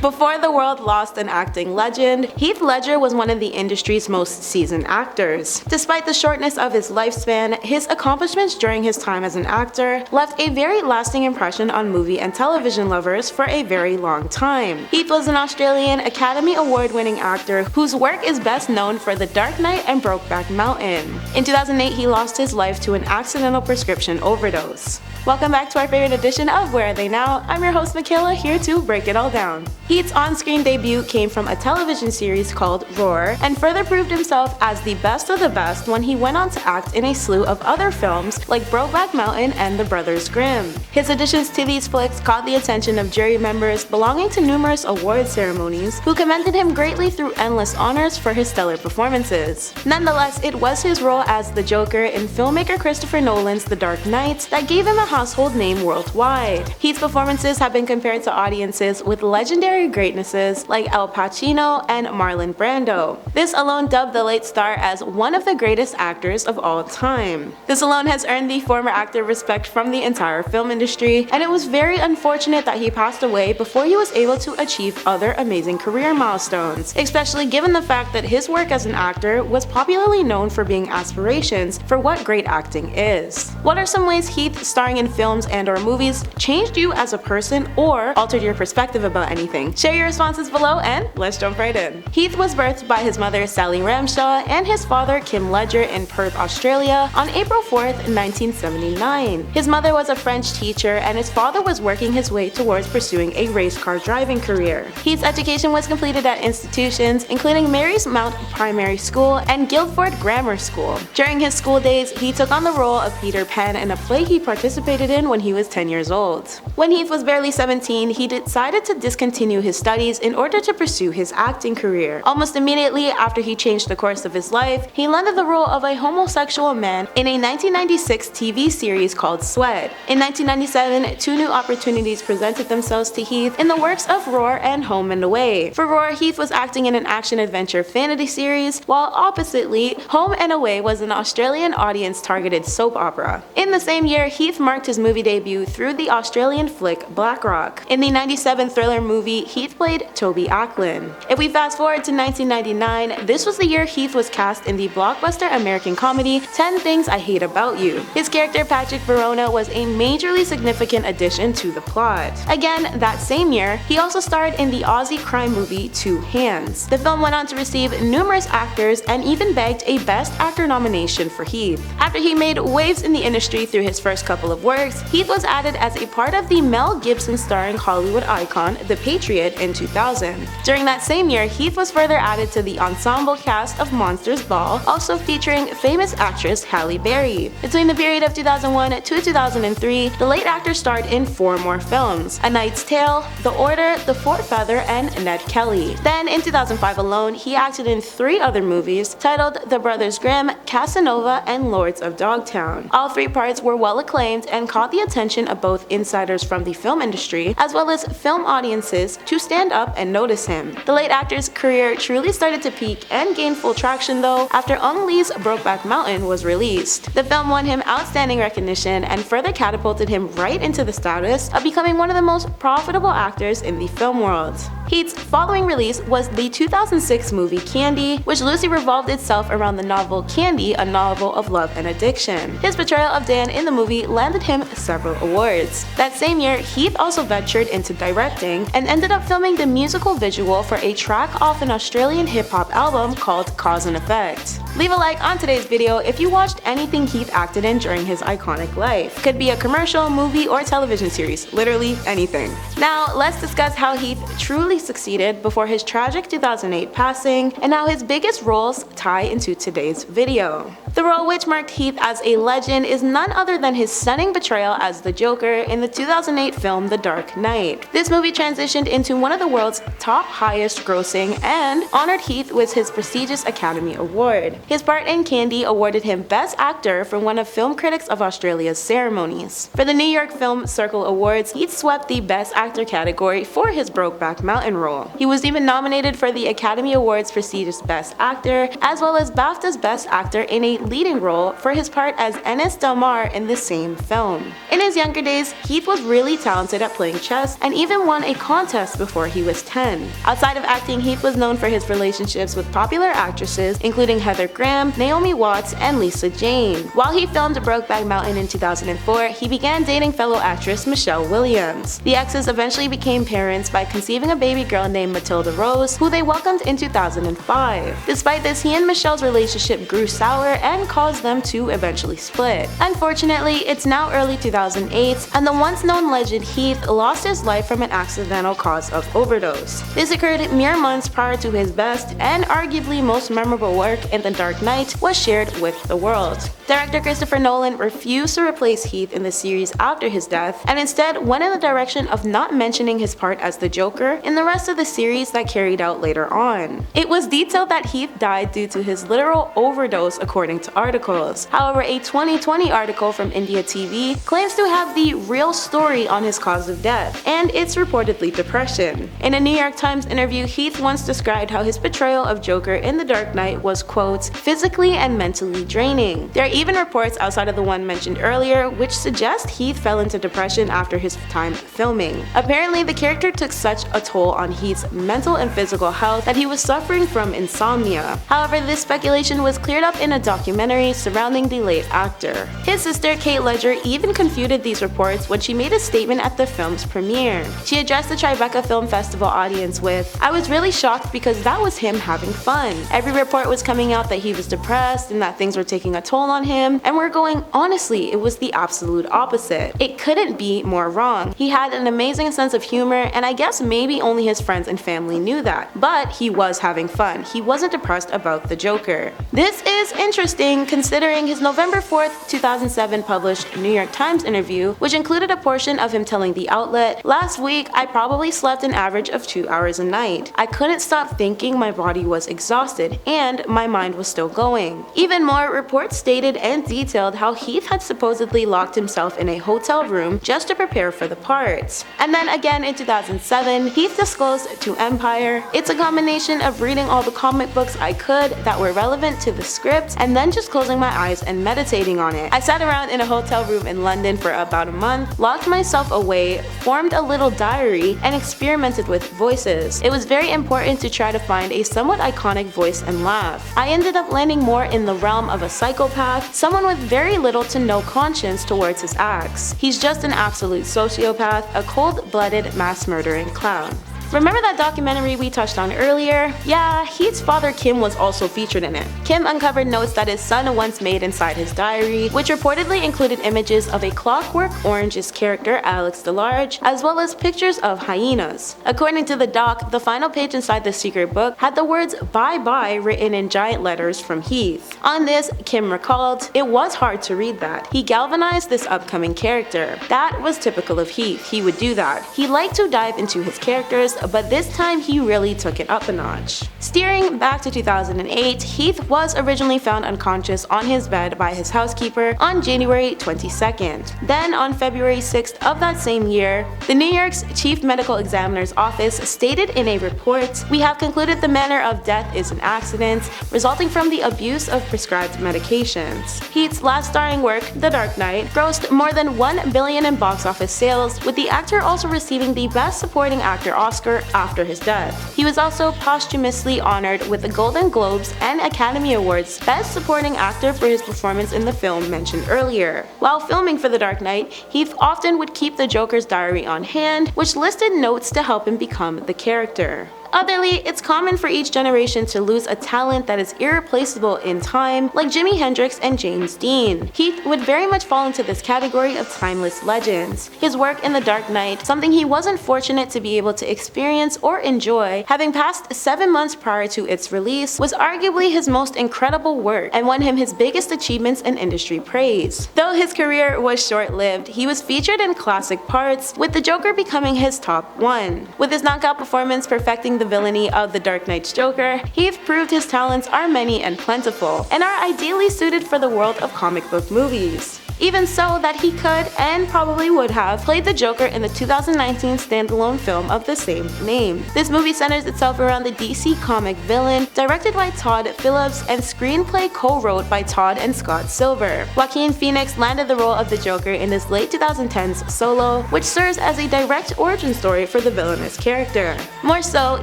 Before the world lost an acting legend, Heath Ledger was one of the industry's most seasoned actors. Despite the shortness of his lifespan, his accomplishments during his time as an actor left a very lasting impression on movie and television lovers for a very long time. Heath was an Australian Academy Award-winning actor whose work is best known for The Dark Knight and Brokeback Mountain. In 2008, he lost his life to an accidental prescription overdose. Welcome back to our favorite edition of Where Are They Now? I'm your host Michaela, here to break it all down. Heath's on-screen debut came from a television series called Roar, and further proved himself as the best of the best when he went on to act in a slew of other films like Brokeback Mountain and The Brothers Grimm. His additions to these flicks caught the attention of jury members belonging to numerous award ceremonies, who commended him greatly through endless honors for his stellar performances. Nonetheless, it was his role as the Joker in filmmaker Christopher Nolan's The Dark Knight that gave him a household name worldwide. Heath's performances have been compared to audiences with legendary greatnesses like Al Pacino and Marlon Brando. This alone dubbed the late star as one of the greatest actors of all time. This alone has earned the former actor respect from the entire film industry, and it was very unfortunate that he passed away before he was able to achieve other amazing career milestones, especially given the fact that his work as an actor was popularly known for being aspirations for what great acting is. What are some ways Heath starring in films and or movies changed you as a person or altered your perspective about anything? Share your responses below and let's jump right in. Heath was birthed by his mother Sally Ramshaw and his father Kim Ledger in Perth, Australia on April 4th, 1979. His mother was a French teacher and his father was working his way towards pursuing a race car driving career. Heath's education was completed at institutions including Mary's Mount Primary School and Guildford Grammar School. During his school days, he took on the role of Peter Pan in a play he participated in when he was 10 years old. When Heath was barely 17, he decided to discontinue his studies in order to pursue his acting career. Almost immediately after he changed the course of his life, he landed the role of a homosexual man in a 1996 TV series called Sweat. In 1997, two new opportunities presented themselves to Heath in the works of Roar and Home and Away. For Roar, Heath was acting in an action-adventure fantasy series, while oppositely, Home and Away was an Australian audience-targeted soap opera. In the same year, Heath marked his movie debut through the Australian flick Black Rock. In the 97 thriller movie, Heath played Toby Acklin. If we fast forward to 1999, this was the year Heath was cast in the blockbuster American comedy 10 Things I Hate About You. His character Patrick Verona was a majorly significant addition to the plot. Again, that same year, he also starred in the Aussie crime movie Two Hands. The film went on to receive numerous actors and even bagged a Best Actor nomination for Heath. After he made waves in the industry through his first couple of works, Heath was added as a part of the Mel Gibson starring Hollywood icon The Patriot in 2000. During that same year, Heath was further added to the ensemble cast of Monsters Ball, also featuring famous actress Halle Berry. Between the period of 2001 to 2003, the late actor starred in 4 more films: A Knight's Tale, The Order, The Fourth Feather, and Ned Kelly. Then in 2005 alone, he acted in 3 other movies titled The Brothers Grimm, Casanova, and Lords of Dogtown. All 3 parts were well acclaimed and caught the attention of both insiders from the film industry as well as film audiences to stand up and notice him. The late actor's career truly started to peak and gain full traction though after Ang Lee's Brokeback Mountain was released. The film won him outstanding recognition and further catapulted him right into the status of becoming one of the most profitable actors in the film world. Heath's following release was the 2006 movie Candy, which loosely revolved itself around the novel Candy, a novel of love and addiction. His portrayal of Dan in the movie landed him several awards. That same year, Heath also ventured into directing and ended up filming the musical visual for a track off an Australian hip-hop album called Cause and Effect. Leave a like on today's video if you watched anything Heath acted in during his iconic life. Could be a commercial, movie, or television series, literally anything. Now, let's discuss how Heath truly succeeded before his tragic 2008 passing and how his biggest roles tie into today's video. The role which marked Heath as a legend is none other than his stunning portrayal as the Joker in the 2008 film The Dark Knight. This movie transitioned into one of the world's top highest grossing and honored Heath with his prestigious Academy Award. His part in Candy awarded him Best Actor from one of Film Critics of Australia's ceremonies. For the New York Film Circle Awards, Heath swept the Best Actor category for his Brokeback Mountain role. He was even nominated for the Academy Awards prestigious Best Actor, as well as BAFTA's Best Actor in a leading role for his part as Ennis Del Mar in the same film. In his younger days, Heath was really talented at playing chess and even won a contest before he was 10. Outside of acting, Heath was known for his relationships with popular actresses, including Heather Graham, Naomi Watts, and Lisa Jane. While he filmed Brokeback Mountain in 2004, he began dating fellow actress Michelle Williams. The exes eventually became parents by conceiving a baby girl named Matilda Rose, who they welcomed in 2005. Despite this, he and Michelle's relationship grew sour and caused them to eventually split. Unfortunately, it's now early 2008, and the once known legend Heath lost his life from an accidental cause of overdose. This occurred mere months prior to his best and arguably most memorable work in The Dark Knight was shared with the world. Director Christopher Nolan refused to replace Heath in the series after his death, and instead went in the direction of not mentioning his part as the Joker in the rest of the series that carried out later on. It was detailed that Heath died due to his literal overdose according to articles. However, a 2020 article from India TV claims to have the real story on his cause of death, and it's reportedly depression. In a New York Times interview, Heath once described how his portrayal of Joker in The Dark Knight was, quote, physically and mentally draining. There are even reports outside of the one mentioned earlier which suggest Heath fell into depression after his time filming. Apparently, the character took such a toll on Heath's mental and physical health that he was suffering from insomnia. However, this speculation was cleared up in a documentary surrounding the late actor. His sister, Heath Ledger, even confuted these reports when she made a statement at the film's premiere. She addressed the Tribeca Film Festival audience with, "I was really shocked because that was him having fun. Every report was coming out that he was depressed and that things were taking a toll on him, and we're going, honestly, it was the absolute opposite. It couldn't be more wrong. He had an amazing sense of humor, and I guess maybe only his friends and family knew that. But he was having fun. He wasn't depressed about the Joker." This is interesting considering his November 4th, 2007 published New York Times interview, which included a portion of him telling the outlet, "Last week, I probably slept an average of 2 hours a night. I couldn't stop thinking, my body was exhausted, and my mind was still going." Even more, reports stated and detailed how Heath had supposedly locked himself in a hotel room just to prepare for the parts. And then again in 2007, Heath disclosed to Empire, "It's a combination of reading all the comic books I could that were relevant to the script and then just closing my eyes and meditating on it. I sat around in a hotel room in London for about a month, locked myself away, formed a little diary, and experimented with voices. It was very important to try to find a somewhat iconic voice and laugh. I ended up landing more in the realm of a psychopath, someone with very little to no conscience towards his acts. He's just an absolute sociopath, a cold-blooded mass-murdering clown." Remember that documentary we touched on earlier? Yeah, Heath's father Kim was also featured in it. Kim uncovered notes that his son once made inside his diary, which reportedly included images of a Clockwork Orange's character Alex DeLarge, as well as pictures of hyenas. According to the doc, the final page inside the secret book had the words "bye-bye" written in giant letters from Heath. On this, Kim recalled, "It was hard to read that. He galvanized this upcoming character. That was typical of Heath. He would do that. He liked to dive into his characters, but this time he really took it up a notch." Steering back to 2008, Heath was originally found unconscious on his bed by his housekeeper on January 22nd. Then on February 6th of that same year, the New York's Chief Medical Examiner's Office stated in a report, "We have concluded the manner of death is an accident resulting from the abuse of prescribed medications." Heath's last starring work, The Dark Knight, grossed more than $1 billion in box office sales, with the actor also receiving the Best Supporting Actor Oscar after his death. He was also posthumously honored with the Golden Globes and Academy Awards Best Supporting Actor for his performance in the film mentioned earlier. While filming for The Dark Knight, Heath often would keep the Joker's diary on hand, which listed notes to help him become the character. Otherly, it's common for each generation to lose a talent that is irreplaceable in time, like Jimi Hendrix and James Dean. Heath would very much fall into this category of timeless legends. His work in The Dark Knight, something he wasn't fortunate to be able to experience or enjoy, having passed 7 months prior to its release, was arguably his most incredible work and won him his biggest achievements and industry praise. Though his career was short-lived, he was featured in classic parts, with the Joker becoming his top one. With his knockout performance perfecting the the villainy of The Dark Knight's Joker, Heath proved his talents are many and plentiful, and are ideally suited for the world of comic book movies. Even so that he could, and probably would have, played the Joker in the 2019 standalone film of the same name. This movie centers itself around the DC comic villain, directed by Todd Phillips and screenplay co-wrote by Todd and Scott Silver. Joaquin Phoenix landed the role of the Joker in his late 2010s Solo, which serves as a direct origin story for the villainous character. More so,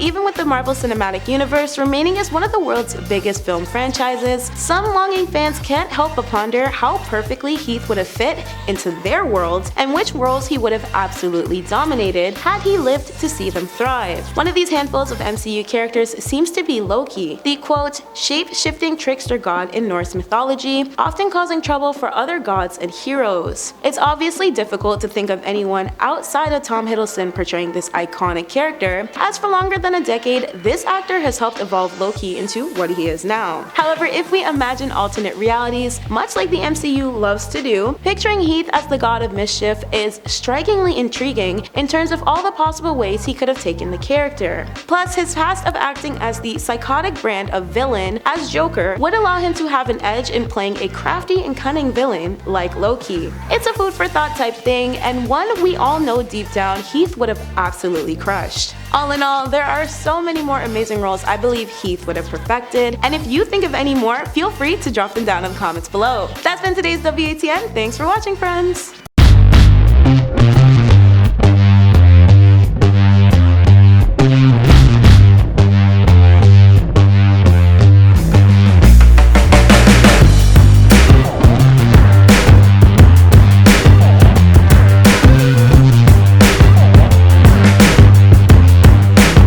even with the Marvel Cinematic Universe remaining as one of the world's biggest film franchises, some longing fans can't help but ponder how perfectly Heath would have fit into their worlds and which roles he would have absolutely dominated had he lived to see them thrive. One of these handfuls of MCU characters seems to be Loki, the quote, shape-shifting trickster god in Norse mythology, often causing trouble for other gods and heroes. It's obviously difficult to think of anyone outside of Tom Hiddleston portraying this iconic character, as for longer than a decade, this actor has helped evolve Loki into what he is now. However, if we imagine alternate realities, much like the MCU loves to do, picturing Heath as the god of mischief is strikingly intriguing in terms of all the possible ways he could have taken the character. Plus, his past of acting as the psychotic brand of villain as Joker would allow him to have an edge in playing a crafty and cunning villain like Loki. It's a food for thought type thing, and one we all know deep down Heath would have absolutely crushed. All in all, there are so many more amazing roles I believe Heath would have perfected, and if you think of any more, feel free to drop them down in the comments below. That's been today's WATN. Thanks for watching, friends!